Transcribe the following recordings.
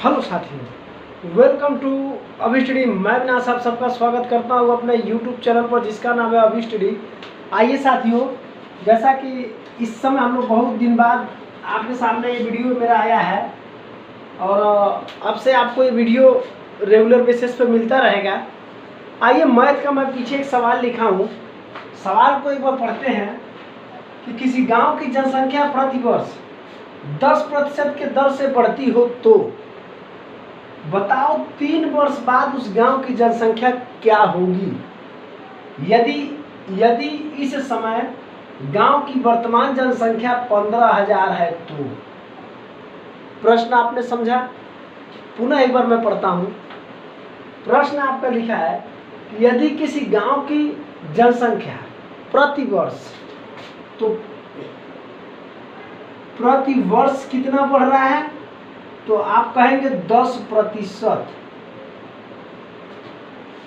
Hello साथियों, welcome to अभी study. मैं विनाश आप सबका स्वागत करता हूँ अपने यूट्यूब चैनल पर जिसका नाम है अभी स्टडी। आइए साथियों, जैसा कि इस समय हम लोग बहुत दिन बाद आपके सामने ये वीडियो मेरा आया है और अब से आपको ये वीडियो रेगुलर बेसिस पे मिलता रहेगा। आइए, मैथ का मैं पीछे एक सवाल लिखा हूँ, सवाल को एक बार पढ़ते हैं कि किसी गाँव की जनसंख्या प्रति वर्ष 10% के दर से बढ़ती हो तो बताओ 3 वर्ष बाद उस गांव की जनसंख्या क्या होगी। यदि इस समय गांव की वर्तमान जनसंख्या 15,000 है तो। प्रश्न आपने समझा? पुनः एक बार मैं पढ़ता हूं। प्रश्न आपका लिखा है कि यदि किसी गांव की जनसंख्या प्रति वर्ष, तो प्रति वर्ष कितना बढ़ रहा है, तो आप कहेंगे 10%।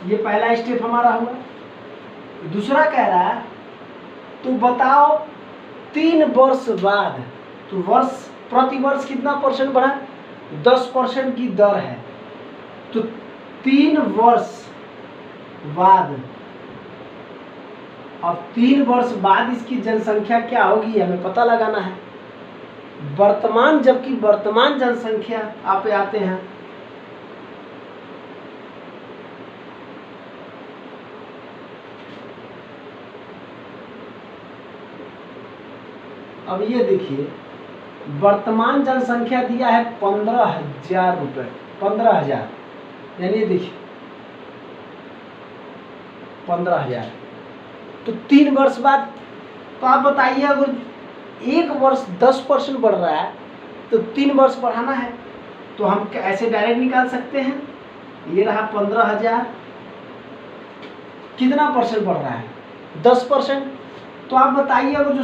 ये पहला स्टेप हमारा हुआ। दूसरा कह रहा है तो बताओ 3 वर्ष बाद, तो वर्ष प्रति वर्ष कितना परसेंट बढ़ा, 10% की दर है, तो 3 वर्ष बाद, अब 3 वर्ष बाद इसकी जनसंख्या क्या होगी हमें पता लगाना है। वर्तमान, जबकि वर्तमान जनसंख्या आप आते हैं, अब ये देखिए वर्तमान जनसंख्या दिया है 15,000 रुपये, 15,000, यानी ये देखिए 15,000, तो 3 वर्ष बाद, तो आप बताइए अगर 1 वर्ष 10% बढ़ रहा है तो 3 वर्ष बढ़ाना है, तो हम ऐसे डायरेक्ट निकाल सकते हैं। ये रहा 15,000, कितना परसेंट बढ़ रहा है, 10%। तो आप बताइए अगर जो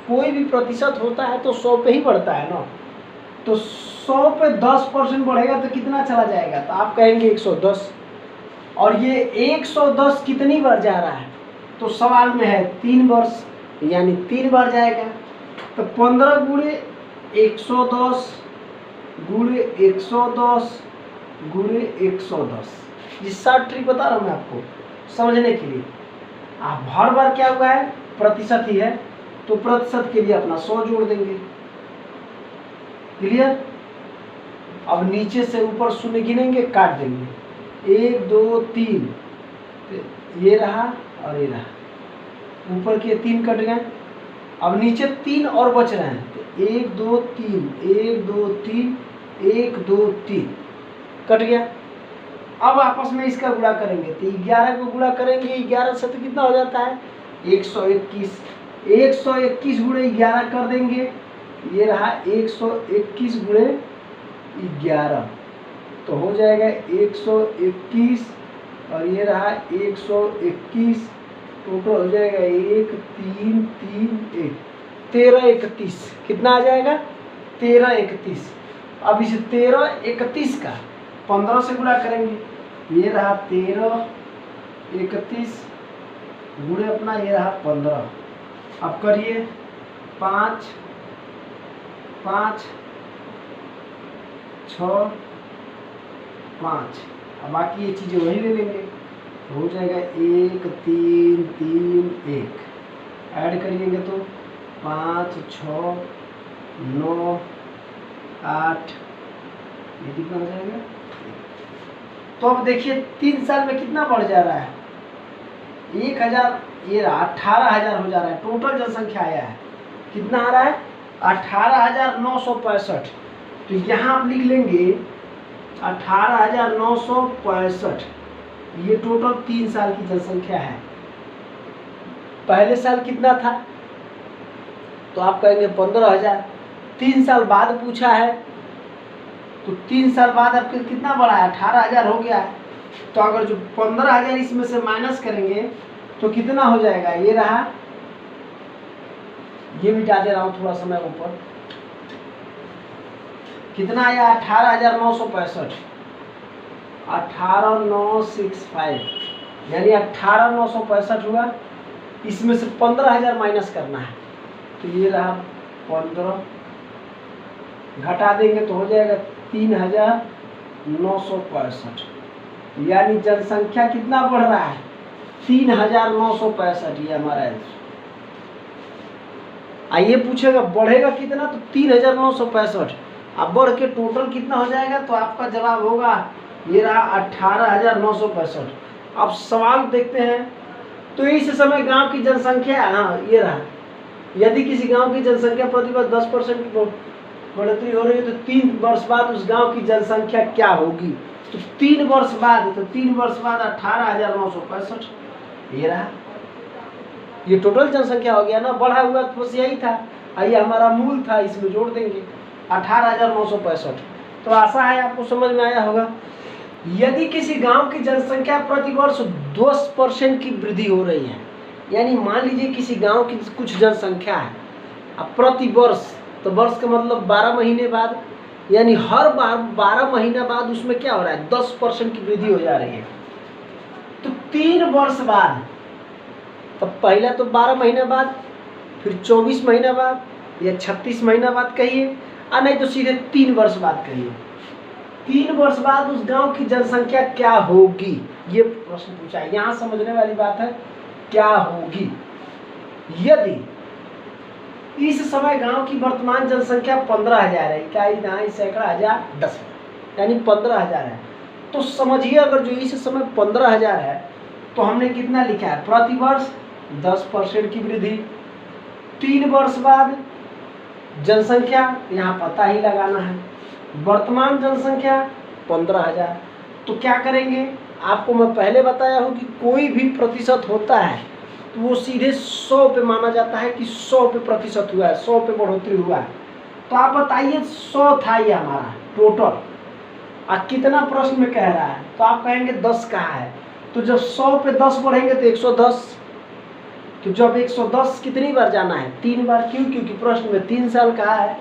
कोई भी प्रतिशत होता है तो 100 पे ही बढ़ता है ना, तो 100 पे 10% बढ़ेगा तो कितना चला जाएगा, तो आप कहेंगे 110। और ये 110 कितनी बार जा रहा है, तो सवाल में है 3 वर्ष, यानी 3 बार जाएगा, तो 15 गुणे 110 गुणे 110 गुणे 110। ये शॉर्ट ट्रिक बता रहा हूँ मैं आपको समझने के लिए। आप हर बार क्या हुआ है, प्रतिशत ही है, तो प्रतिशत के लिए अपना 100 जोड़ देंगे। क्लियर? अब नीचे से ऊपर शून्य गिनेंगे, काट देंगे, 1 2 3, ये रहा और ये रहा, ऊपर के 3 कट गए। अब नीचे 3 और बच रहे हैं, तो 1 2 3 1 2 3 1 2 3 कट गया। अब आपस में इसका गुणा करेंगे, तो 11 को गुणा करेंगे, 11 से तो कितना हो जाता है 121, 121 गुणे 11 कर देंगे, ये रहा 121 गुणे 11, तो हो जाएगा 121, और ये रहा 121, टोटल हो जाएगा 1 3 3 1 1331। कितना आ जाएगा, 1331। अब इस 1331 का 15 से गुणा करेंगे, ये रहा 1331 गुणे अपना, ये रहा 15। अब करिए 5 5 6 5, अब बाकी ये चीज़ें वही ले लेंगे, हो जाएगा 1 3 3 1, ऐड करिएंगे तो 5 6 9 8, ये कितना हो जाएगा। तो अब देखिए 3 साल में कितना बढ़ जा रहा है, 1000, ये रहा 18,000 हो जा रहा है। टोटल जनसंख्या आया है, कितना आ रहा है 18,965। तो यहाँ आप लिख लेंगे 18,965, ये टोटल 3 साल की जनसंख्या है। पहले साल कितना था, तो आप कहेंगे 15,000। 3 साल बाद पूछा है, तो 3 साल बाद आपके कितना बढ़ा है, 18,000 हो गया है। तो अगर जो 15,000 इसमें से माइनस करेंगे तो कितना हो जाएगा, ये रहा, ये मिटा दे रहा हूँ थोड़ा समय ऊपर, कितना आया 18,965, 18,965, यानी 18,965 हुआ। इसमें से 15,000 माइनस करना है, तो ये रहा 15, घटा देंगे तो हो जाएगा 3,965, यानी जनसंख्या कितना बढ़ रहा है 3,965, ये हमारा आंसर। आइए पूछेगा बढ़ेगा कितना, तो 3,965, अब बढ़ के टोटल कितना हो जाएगा, तो आपका जवाब होगा ये रहा 18,965। अब सवाल देखते हैं, तो इस समय गांव की जनसंख्या, हाँ ये रहा, यदि किसी गांव की जनसंख्या प्रतिवर्ष 10% की बढ़ोतरी हो रही है तो 3 वर्ष बाद उस गांव की जनसंख्या क्या होगी, तो 3 वर्ष बाद 18,965, ये रहा, ये टोटल जनसंख्या हो गया ना, बढ़ा हुआ तो बस यही था, ये हमारा मूल था, इसमें जोड़ देंगे 18,965। तो आशा है आपको समझ में आया होगा। यदि किसी गांव की जनसंख्या प्रतिवर्ष 10% की वृद्धि हो रही है, यानी मान लीजिए किसी गांव की कुछ जनसंख्या है, अब प्रति वर्ष, तो वर्ष का मतलब 12 महीने बाद, यानी हर बार 12 महीना बाद उसमें क्या हो रहा है 10% की वृद्धि हो जा रही है। तो 3 वर्ष बाद, तो पहला तो 12 महीने बाद, फिर 24 महीना बाद या 36 महीना बाद कहिए, और नहीं तो सीधे 3 वर्ष बाद कहिए। 3 वर्ष बाद उस गांव की जनसंख्या क्या होगी, ये प्रश्न पूछा है। यहाँ समझने वाली बात है क्या होगी। यदि इस समय गांव की वर्तमान जनसंख्या 15,000 है, इकाई दहाई सैकड़ा हजार दस, यानी 15,000 है, तो समझिए अगर जो इस समय 15,000 है तो हमने कितना लिखा है प्रतिवर्ष 10% की वृद्धि। 3 वर्ष बाद जनसंख्या यहाँ पता ही लगाना है, वर्तमान जनसंख्या 15,000, तो क्या करेंगे, आपको मैं पहले बताया हूँ कि कोई भी प्रतिशत होता है तो वो सीधे 100 पे माना जाता है कि 100 पे प्रतिशत हुआ है, 100 पे बढ़ोतरी हुआ है। तो आप बताइए 100 था ये हमारा टोटल, और कितना प्रश्न में कह रहा है, तो आप कहेंगे 10 कहा है, तो जब 100 पे 10 बढ़ेंगे तो 110, तो जब 110 कितनी बार जाना है 3 बार, क्यों, क्योंकि प्रश्न में 3 साल कहा है,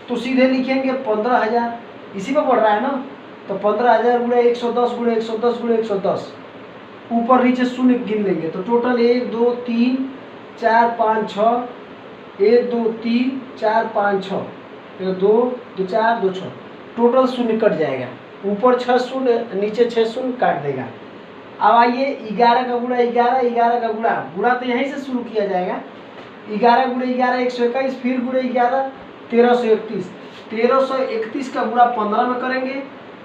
तो सीधे लिखेंगे 15,000, इसी पे बढ़ रहा है ना, तो 15,000 गुणे 110 गुणे 110 गुणे 110, ऊपर नीचे शून्य गिन लेंगे, तो टोटल 1 2 3 4 5 6, 1 2 3 4 5 6, 2 2 4 2 6, टोटल शून्य कट जाएगा, ऊपर 6 शून्य नीचे 6 शून्य काट देगा। अब आइए 11 का गुणा 11, 11 का गुणा तो यहीं से शुरू किया जाएगा, 11 गुणे 11 121, फिर गुणे 11 1331, 1331 का गुणा 15 में करेंगे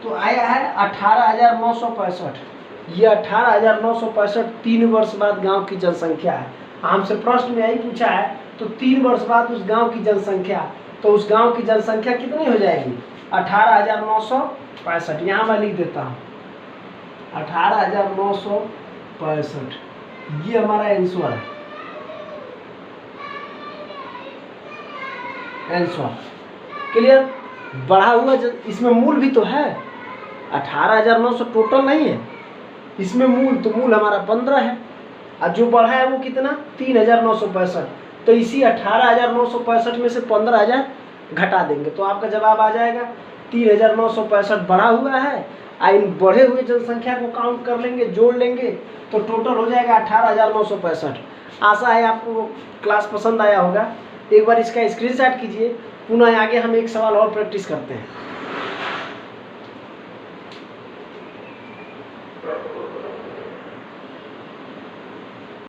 तो आया है 18,965। ये 18,965 3 वर्ष बाद गांव की जनसंख्या है। हमसे प्रश्न में यही पूछा है, तो 3 वर्ष बाद उस गांव की जनसंख्या, तो उस गांव की जनसंख्या कितनी हो जाएगी 18,965। यहाँ मैं लिख देता हूँ 18,965, ये हमारा आंसर है। Answer clear. बढ़ा हुआ इसमें मूल भी तो है, 18,900 टोटल नहीं है, इसमें मूल, तो मूल हमारा 15 है, और जो बढ़ा है वो कितना 3,965, तो इसी 18,965 में से 15,000 घटा देंगे तो आपका जवाब आ जाएगा 3,965 बढ़ा हुआ है, इन बढ़े हुए जनसंख्या को काउंट कर लेंगे, जोड़ लेंगे, तो टोटल हो जाएगा 18,965। आशा है आपको क्लास पसंद आया होगा। एक बार इसका स्क्रीनशॉट कीजिए, पुनः आगे हम एक सवाल और प्रैक्टिस करते हैं।